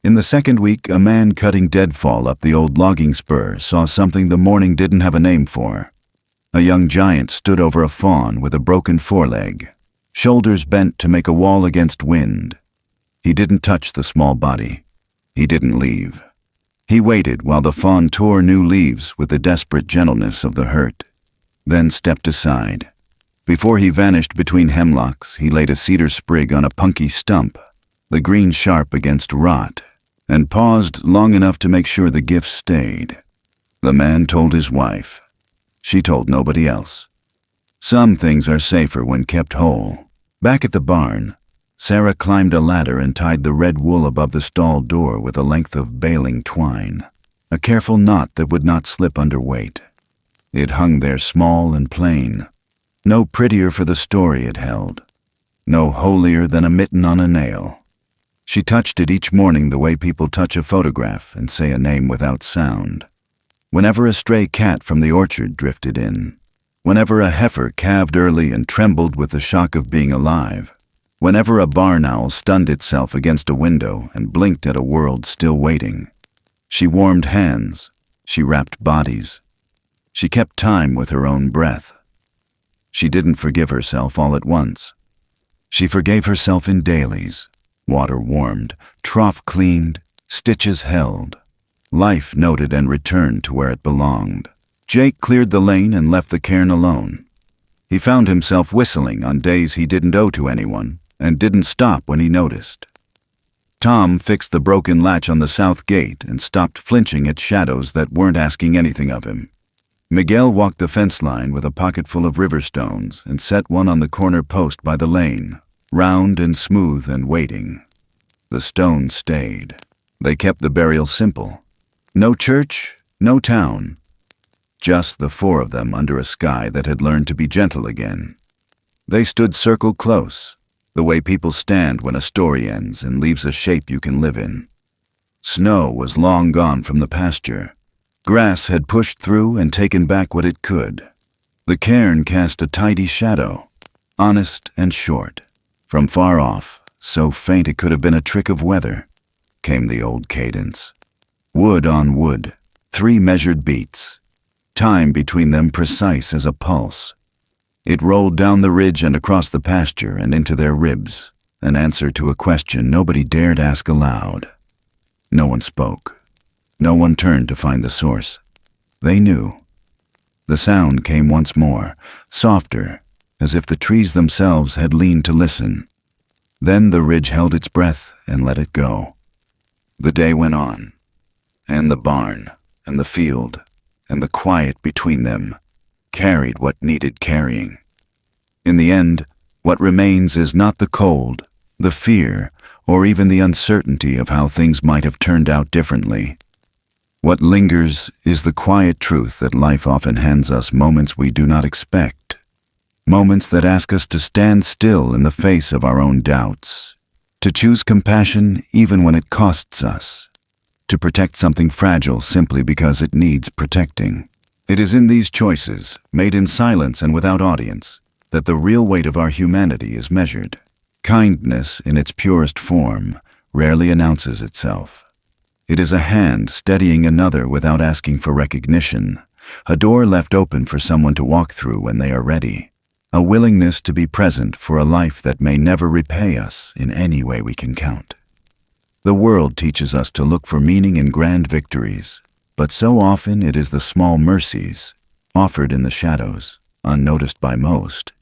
In the 2nd week, a man cutting deadfall up the old logging spur saw something the morning didn't have a name for. A young giant stood over a fawn with a broken foreleg, shoulders bent to make a wall against wind. He didn't touch the small body. He didn't leave. He waited while the fawn tore new leaves with the desperate gentleness of the hurt, then stepped aside. Before he vanished between hemlocks, he laid a cedar sprig on a punky stump, the green sharp against rot, and paused long enough to make sure the gift stayed. The man told his wife. She told nobody else. Some things are safer when kept whole. Back at the barn, Sarah climbed a ladder and tied the red wool above the stall door with a length of baling twine, a careful knot that would not slip under weight. It hung there small and plain, no prettier for the story it held, no holier than a mitten on a nail. She touched it each morning the way people touch a photograph and say a name without sound. Whenever a stray cat from the orchard drifted in, whenever a heifer calved early and trembled with the shock of being alive, whenever a barn owl stunned itself against a window and blinked at a world still waiting, she warmed hands, she wrapped bodies, she kept time with her own breath. She didn't forgive herself all at once. She forgave herself in dailies, water warmed, trough cleaned, stitches held, life noted and returned to where it belonged. Jake cleared the lane and left the cairn alone. He found himself whistling on days he didn't owe to anyone and didn't stop when he noticed. Tom fixed the broken latch on the south gate and stopped flinching at shadows that weren't asking anything of him. Miguel walked the fence line with a pocket full of river stones and set one on the corner post by the lane, round and smooth and waiting. The stones stayed. They kept the burial simple. No church, no town. Just the four of them under a sky that had learned to be gentle again. They stood circled close, the way people stand when a story ends and leaves a shape you can live in. Snow was long gone from the pasture. Grass had pushed through and taken back what it could. The cairn cast a tidy shadow, honest and short. From far off, so faint it could have been a trick of weather, came the old cadence. Wood on wood, 3 measured beats, time between them precise as a pulse. It rolled down the ridge and across the pasture and into their ribs, an answer to a question nobody dared ask aloud. No one spoke. No one turned to find the source. They knew. The sound came once more, softer, as if the trees themselves had leaned to listen. Then the ridge held its breath and let it go. The day went on, and the barn, and the field, and the quiet between them carried what needed carrying. In the end, what remains is not the cold, the fear, or even the uncertainty of how things might have turned out differently. What lingers is the quiet truth that life often hands us moments we do not expect, moments that ask us to stand still in the face of our own doubts, to choose compassion even when it costs us, to protect something fragile simply because it needs protecting. It is in these choices, made in silence and without audience, that the real weight of our humanity is measured. Kindness, in its purest form, rarely announces itself. It is a hand steadying another without asking for recognition, a door left open for someone to walk through when they are ready, a willingness to be present for a life that may never repay us in any way we can count. The world teaches us to look for meaning in grand victories, but so often it is the small mercies, offered in the shadows, unnoticed by most,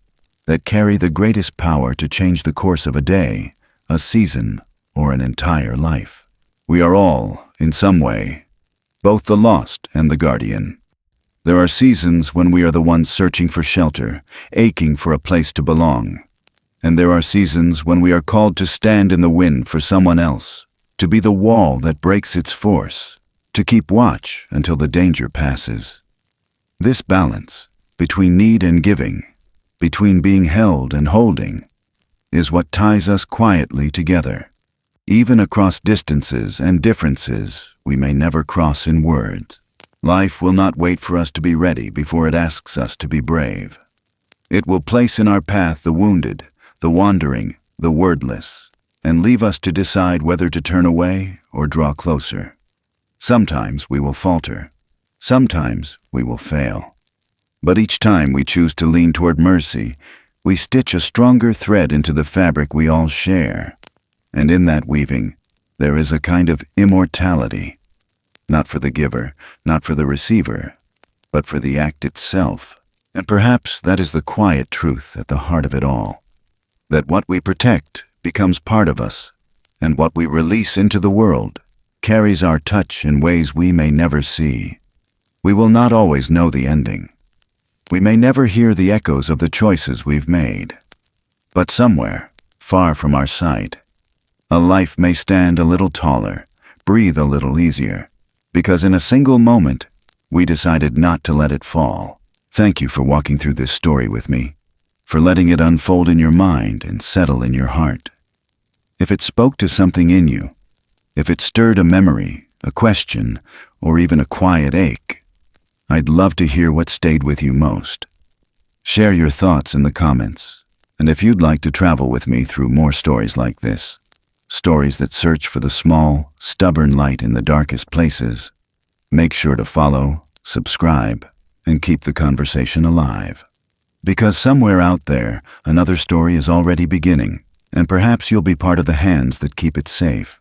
that carry the greatest power to change the course of a day, a season, or an entire life. We are all, in some way, both the lost and the guardian. There are seasons when we are the ones searching for shelter, aching for a place to belong. And there are seasons when we are called to stand in the wind for someone else, to be the wall that breaks its force, to keep watch until the danger passes. This balance, between need and giving, between being held and holding, is what ties us quietly together. Even across distances and differences we may never cross in words. Life will not wait for us to be ready before it asks us to be brave. It will place in our path the wounded, the wandering, the wordless, and leave us to decide whether to turn away or draw closer. Sometimes we will falter. Sometimes we will fail. But each time we choose to lean toward mercy, we stitch a stronger thread into the fabric we all share. And in that weaving, there is a kind of immortality, not for the giver, not for the receiver, but for the act itself. And perhaps that is the quiet truth at the heart of it all, that what we protect becomes part of us, and what we release into the world carries our touch in ways we may never see. We will not always know the ending. We may never hear the echoes of the choices we've made. But somewhere, far from our sight, a life may stand a little taller, breathe a little easier, because in a single moment, we decided not to let it fall. Thank you for walking through this story with me, for letting it unfold in your mind and settle in your heart. If it spoke to something in you, if it stirred a memory, a question, or even a quiet ache, I'd love to hear what stayed with you most. Share your thoughts in the comments, and if you'd like to travel with me through more stories like this, stories that search for the small, stubborn light in the darkest places, make sure to follow, subscribe, and keep the conversation alive. Because somewhere out there, another story is already beginning, and perhaps you'll be part of the hands that keep it safe.